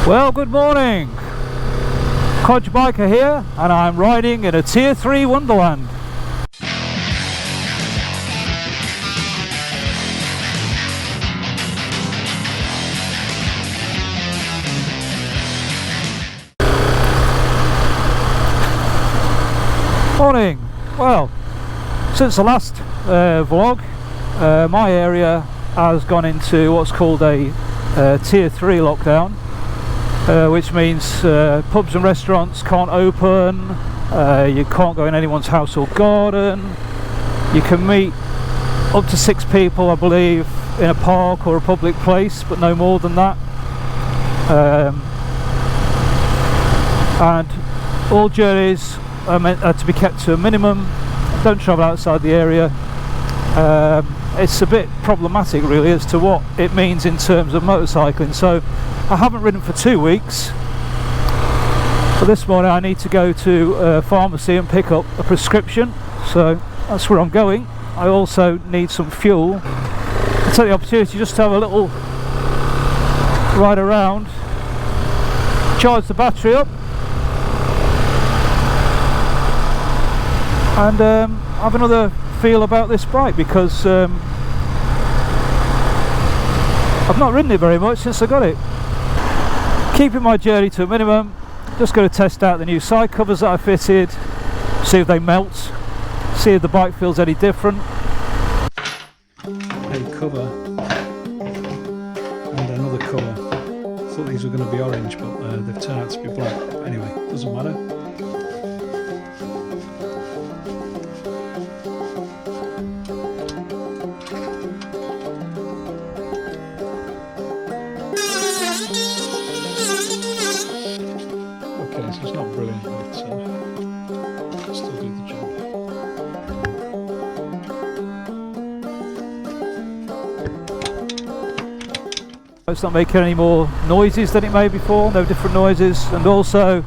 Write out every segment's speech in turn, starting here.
Well, good morning. Codger Biker here, and I'm riding in a Tier 3 Wonderland. Morning. Well, since the last vlog, my area has gone into what's called a Tier 3 lockdown, which means pubs and restaurants can't open, you can't go in anyone's house or garden, you can meet up to 6 people, I believe, in a park or a public place, but no more than that. And all journeys are to be kept to a minimum. Don't travel outside the area. It's a bit problematic really as to what it means in terms of motorcycling. So I haven't ridden for 2 weeks, but this morning I need to go to a pharmacy and pick up a prescription, so that's where I'm going. I also need some fuel. I'll take the opportunity just to have a little ride around, charge the battery up, and have another feel about this bike, because I've not ridden it very much since I got it. Keeping my journey to a minimum, just going to test out the new side covers that I fitted, see if they melt, see if the bike feels any different. A cover and another colour. I thought these were going to be orange, but they've turned out to be black. But anyway, doesn't matter. Okay, so it's not brilliant, but still do the job. It's not making any more noises than it made before, no different noises, and also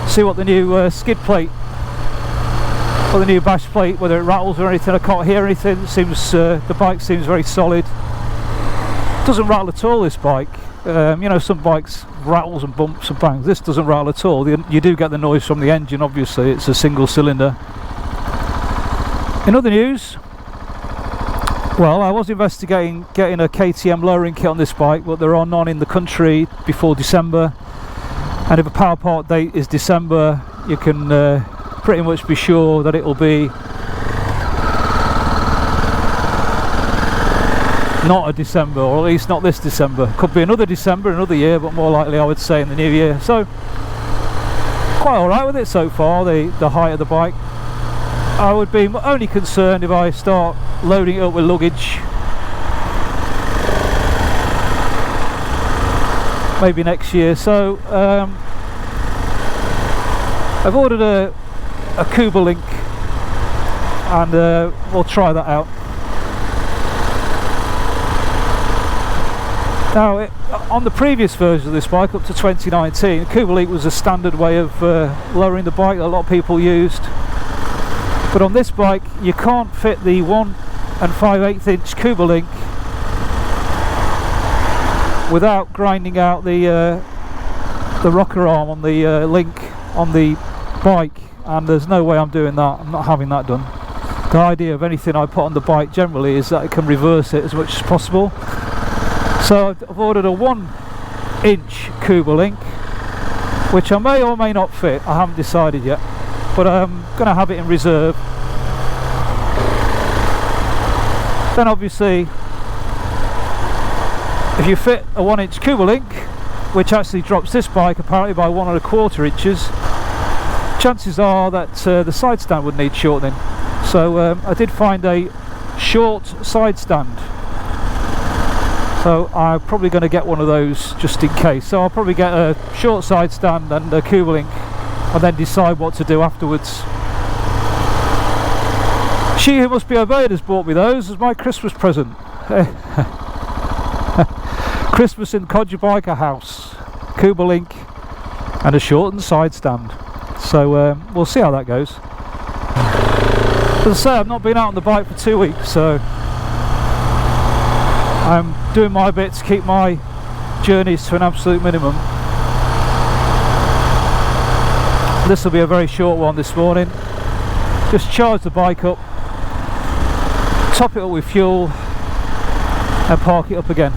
see what the new skid plate or the new bash plate, whether it rattles or anything. I can't hear anything. It seems the bike seems very solid. It doesn't rattle at all, this bike. You know, some bikes rattles and bumps and bangs. This doesn't rattle at all. You do get the noise from the engine, obviously. It's a single cylinder. In other news, well, I was investigating getting a KTM lowering kit on this bike, but there are none in the country before December, and if a power part date is December, you can pretty much be sure that it will be not a December, or at least not this December. Could be another December, another year, but more likely I would say in the new year. So quite alright with it so far, the height of the bike. I would be only concerned if I start loading it up with luggage, maybe next year. So I've ordered a Cuba Link, and we'll try that out. Now, on the previous version of this bike, up to 2019, Cuba Link was a standard way of lowering the bike that a lot of people used. But on this bike, you can't fit the 1 5/8 inch Cuba Link without grinding out the rocker arm on the link on the bike, and there's no way I'm doing that. I'm not having that done. The idea of anything I put on the bike generally is that I can reverse it as much as possible. So I've ordered a 1 inch Cuba Link, which I may or may not fit. I haven't decided yet, but I'm going to have it in reserve. Then obviously, if you fit a 1 inch Cuba Link, which actually drops this bike apparently by 1 1/4 inches, chances are that the side stand would need shortening. So I did find a short side stand, so I'm probably going to get one of those just in case. So I'll probably get a short side stand and a Cuba Link, and then decide what to do afterwards. She who must be obeyed has bought me those as my Christmas present. Christmas in Codger Biker house, Cuba Link and a shortened side stand. So we'll see how that goes. As I say, I've not been out on the bike for 2 weeks, so I'm doing my bit to keep my journeys to an absolute minimum. This will be a very short one this morning. Just charge the bike up, top it up with fuel and park it up again.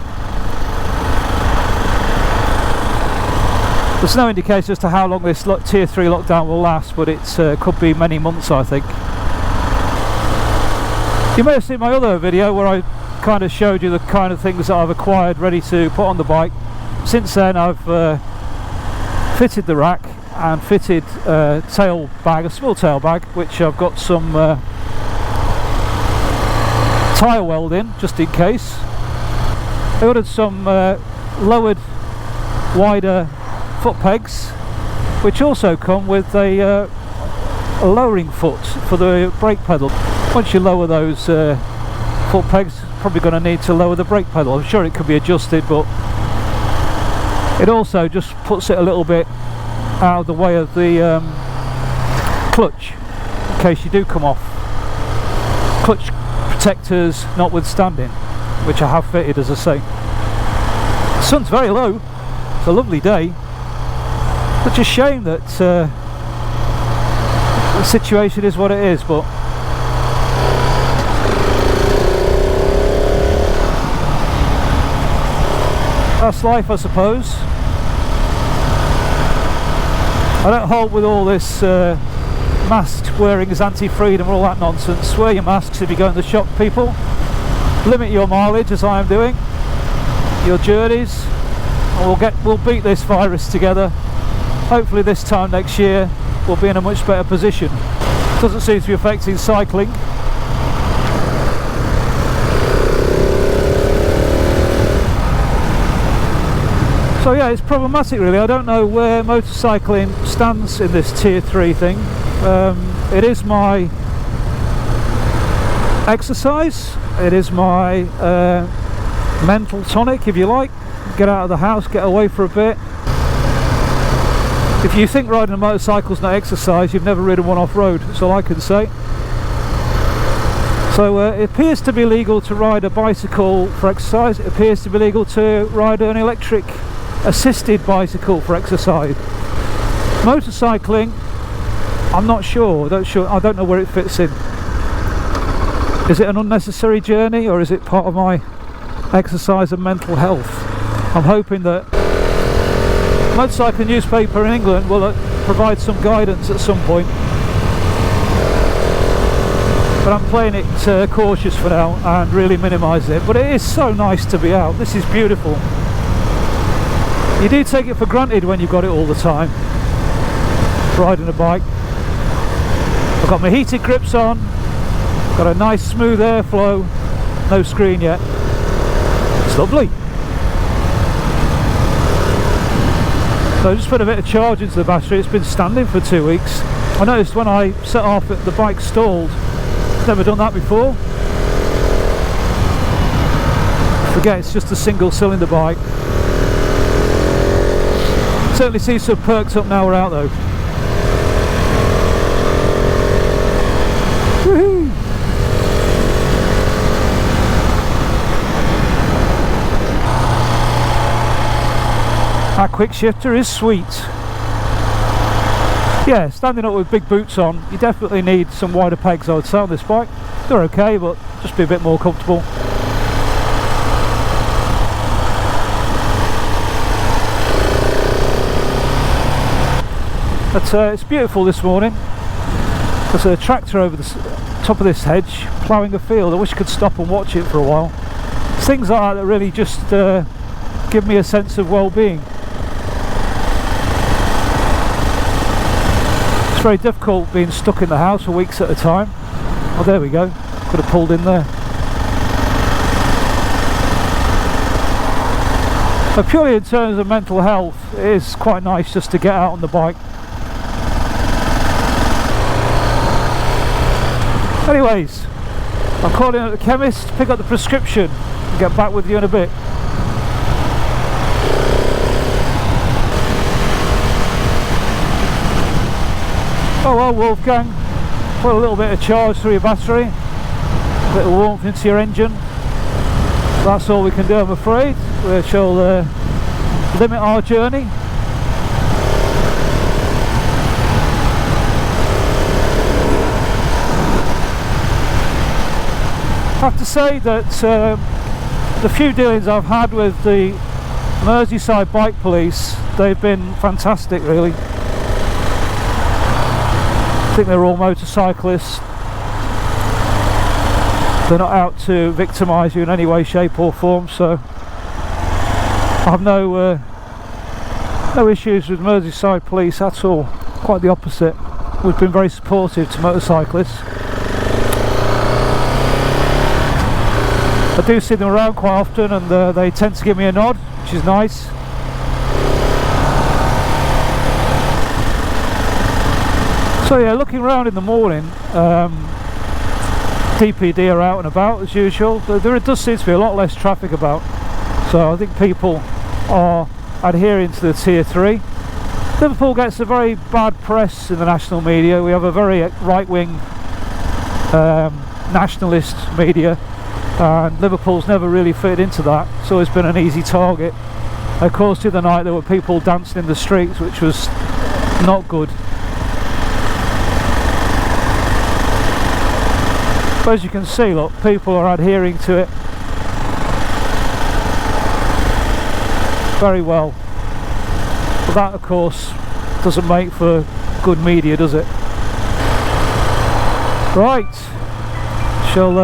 There's no indication as to how long this tier 3 lockdown will last, but it could be many months, I think. You may have seen my other video where I kind of showed you the kind of things that I've acquired ready to put on the bike. Since then I've fitted the rack and fitted a tail bag, a small tail bag, which I've got some tyre weld in just in case. I ordered some lowered, wider foot pegs, which also come with a lowering foot for the brake pedal. Once you lower those foot pegs, probably going to need to lower the brake pedal. I'm sure it could be adjusted, but it also just puts it a little bit out of the way of the clutch in case you do come off. Clutch protectors notwithstanding, which I have fitted, as I say. The sun's very low, it's a lovely day. Such a shame that the situation is what it is, but that's life, I suppose. I don't hold with all this mask wearing is anti-freedom and all that nonsense. Wear your masks if you go in the shop, people. Limit your mileage, as I am doing, your journeys, and we'll beat this virus together. Hopefully this time next year we'll be in a much better position. Doesn't seem to be affecting cycling. So yeah, it's problematic really. I don't know where motorcycling stands in this tier 3 thing. It is my exercise, it is my mental tonic, if you like. Get out of the house, get away for a bit. If you think riding a motorcycle is not exercise, you've never ridden one off-road, that's all I can say. So it appears to be legal to ride a bicycle for exercise. It appears to be legal to ride an electric assisted bicycle for exercise. Motorcycling, I'm not sure. I don't know where it fits in. Is it an unnecessary journey, or is it part of my exercise and mental health? I'm hoping that motorcycle newspaper in England will provide some guidance at some point, but I'm playing it cautious for now and really minimise it. But it is so nice to be out. This is beautiful. You do take it for granted when you've got it all the time, riding a bike. I've got my heated grips on, got a nice smooth airflow, no screen yet. It's lovely. So I just put a bit of charge into the battery. It's been standing for 2 weeks. I noticed when I set off the bike stalled. Never done that before. Forget it's just a single cylinder bike. Certainly see some perks up now we're out though. Woohoo! That quick shifter is sweet. Yeah, standing up with big boots on, you definitely need some wider pegs, I would say, on this bike. They're okay, but just be a bit more comfortable. But it's beautiful this morning. There's a tractor over the top of this hedge ploughing a field. I wish I could stop and watch it for a while. It's things like that that really just give me a sense of well-being. It's very difficult being stuck in the house for weeks at a time. Oh, there we go. Could have pulled in there. But purely in terms of mental health, it is quite nice just to get out on the bike. Anyways, I'm calling at the chemist, pick up the prescription and get back with you in a bit. Oh well, Wolfgang, put a little bit of charge through your battery, a bit of warmth into your engine. That's all we can do, I'm afraid. We shall limit our journey. I have to say that the few dealings I've had with the Merseyside Bike Police, they've been fantastic really. I think they're all motorcyclists. They're not out to victimise you in any way, shape or form, so I have no issues with Merseyside Police at all. Quite the opposite. We've been very supportive to motorcyclists. I do see them around quite often, and they tend to give me a nod, which is nice. So yeah, looking around in the morning, DPD are out and about as usual. There does seem to be a lot less traffic about, so I think people are adhering to the Tier 3. Liverpool gets a very bad press in the national media. We have a very right-wing nationalist media, and Liverpool's never really fit into that. It's always been an easy target. Of course, the other night there were people dancing in the streets, which was not good. But as you can see, look, people are adhering to it very well. But that, of course, doesn't make for good media, does it? Right, shall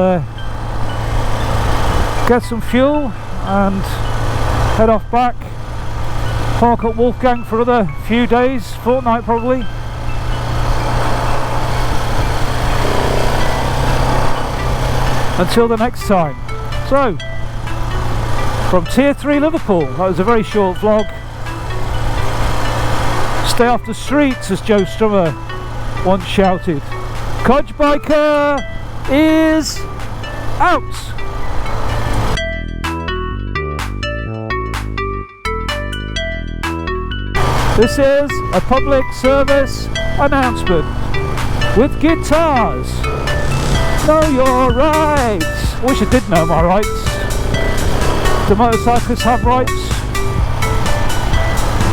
get some fuel and head off back. Park at Wolfgang for another few days, fortnight probably. Until the next time. So, from Tier 3 Liverpool, that was a very short vlog. Stay off the streets, as Joe Strummer once shouted. Codger Biker is out! This is a public service announcement with guitars. Know your rights. I wish I did know my rights. Do motorcyclists have rights?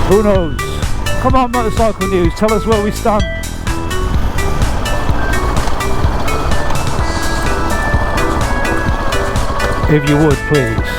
Who knows? Come on, Motorcycle News, tell us where we stand. If you would, please.